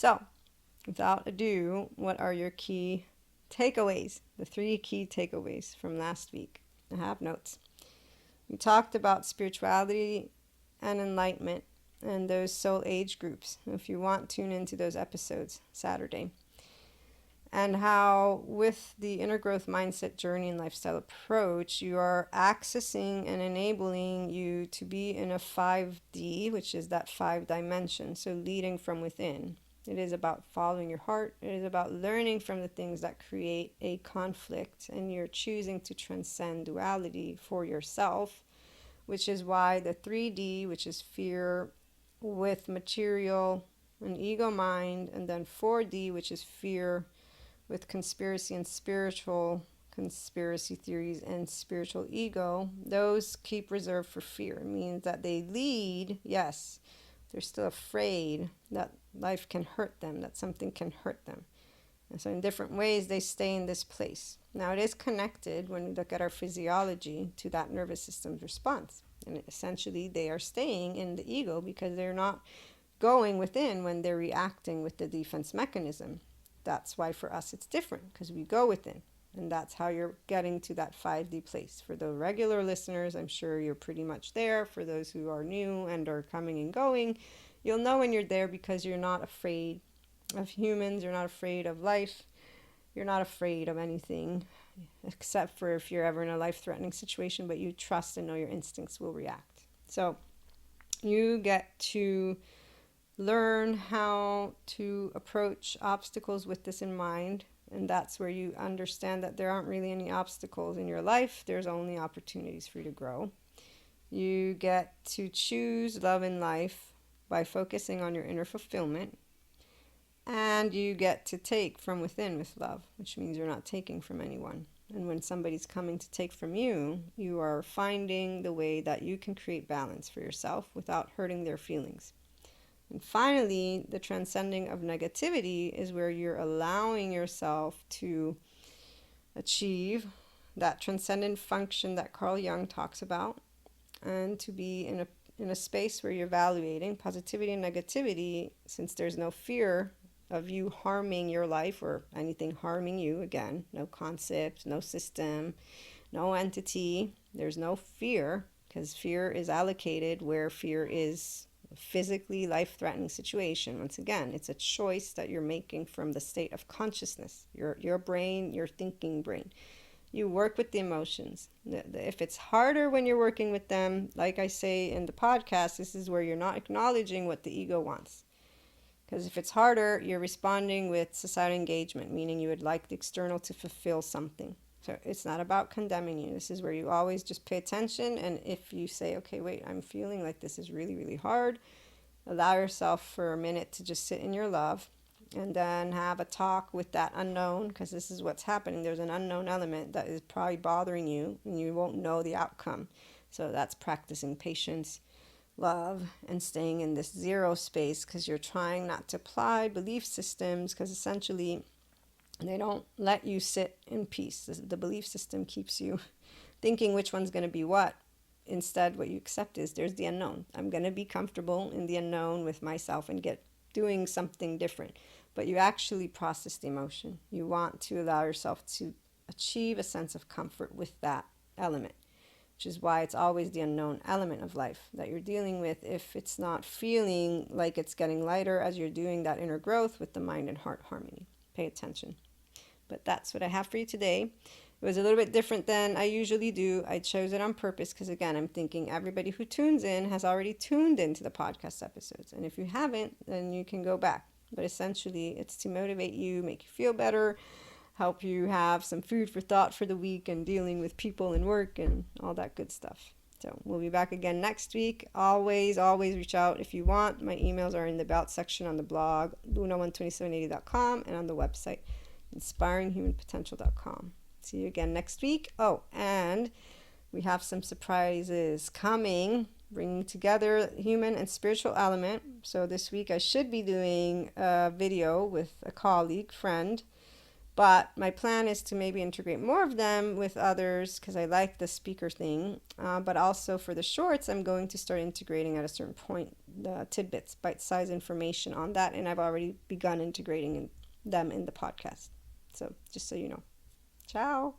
So, without ado, what are your key takeaways? The 3 key takeaways from last week. I have notes. We talked about spirituality and enlightenment and those soul age groups. If you want, tune into those episodes Saturday. And how with the inner growth mindset journey and lifestyle approach, you are accessing and enabling you to be in a 5D, which is that 5 dimension, so leading from within. It is about following your heart. It is about learning from the things that create a conflict, and you're choosing to transcend duality for yourself, which is why the 3D, which is fear with material and ego mind, and then 4D, which is fear with conspiracy and spiritual conspiracy theories and spiritual ego, those keep reserved for fear. It means that they lead, yes, they're still afraid that life can hurt them, that something can hurt them. And so in different ways, they stay in this place. Now, it is connected, when we look at our physiology, to that nervous system's response. And essentially, they are staying in the ego because they're not going within when they're reacting with the defense mechanism. That's why for us it's different, because we go within. And that's how you're getting to that 5D place. For the regular listeners, I'm sure you're pretty much there. For those who are new and are coming and going, you'll know when you're there because you're not afraid of humans, you're not afraid of life, you're not afraid of anything, except for if you're ever in a life-threatening situation, but you trust and know your instincts will react. So you get to learn how to approach obstacles with this in mind, and that's where you understand that there aren't really any obstacles in your life. There's only opportunities for you to grow. You get to choose love in life by focusing on your inner fulfillment, and you get to take from within with love, which means you're not taking from anyone. And when somebody's coming to take from you, you are finding the way that you can create balance for yourself without hurting their feelings. And finally, the transcending of negativity is where you're allowing yourself to achieve that transcendent function that Carl Jung talks about, and to be in a space where you're evaluating positivity and negativity, since there's no fear of you harming your life or anything harming you. Again, no concept, no system, no entity. There's no fear, because fear is allocated where fear is physically life-threatening situation. Once again, it's a choice that you're making from the state of consciousness, your brain, your thinking brain. You work with the emotions. If it's harder when you're working with them, like I say in the podcast, this is where you're not acknowledging what the ego wants. Because if it's harder, you're responding with societal engagement, meaning you would like the external to fulfill something. So it's not about condemning you. This is where you always just pay attention. And if you say, okay, wait, I'm feeling like this is really, really hard, allow yourself for a minute to just sit in your love, and then have a talk with that unknown, because this is what's happening. There's an unknown element that is probably bothering you, and you won't know the outcome. So that's practicing patience, love, and staying in this 0 space, because you're trying not to apply belief systems, because essentially they don't let you sit in peace. The belief system keeps you thinking which one's going to be what. Instead, what you accept is there's the unknown. I'm going to be comfortable in the unknown with myself and get doing something different. But you actually process the emotion. You want to allow yourself to achieve a sense of comfort with that element, which is why it's always the unknown element of life that you're dealing with if it's not feeling like it's getting lighter as you're doing that inner growth with the mind and heart harmony. Pay attention. But that's what I have for you today. It was a little bit different than I usually do. I chose it on purpose because, again, I'm thinking everybody who tunes in has already tuned into the podcast episodes. And if you haven't, then you can go back. But essentially, it's to motivate you, make you feel better, help you have some food for thought for the week and dealing with people and work and all that good stuff. So we'll be back again next week. Always reach out if you want. My emails are in the About section on the blog, luna12780.com, and on the website, inspiringhumanpotential.com. See you again next week. Oh, and we have some surprises coming, bringing together human and spiritual element. So this week I should be doing a video with a colleague, friend, but my plan is to maybe integrate more of them with others because I like the speaker thing. But also for the shorts, I'm going to start integrating at a certain point tidbits, bite-sized information on that, and I've already begun integrating them in the podcast. So just so you know. Ciao.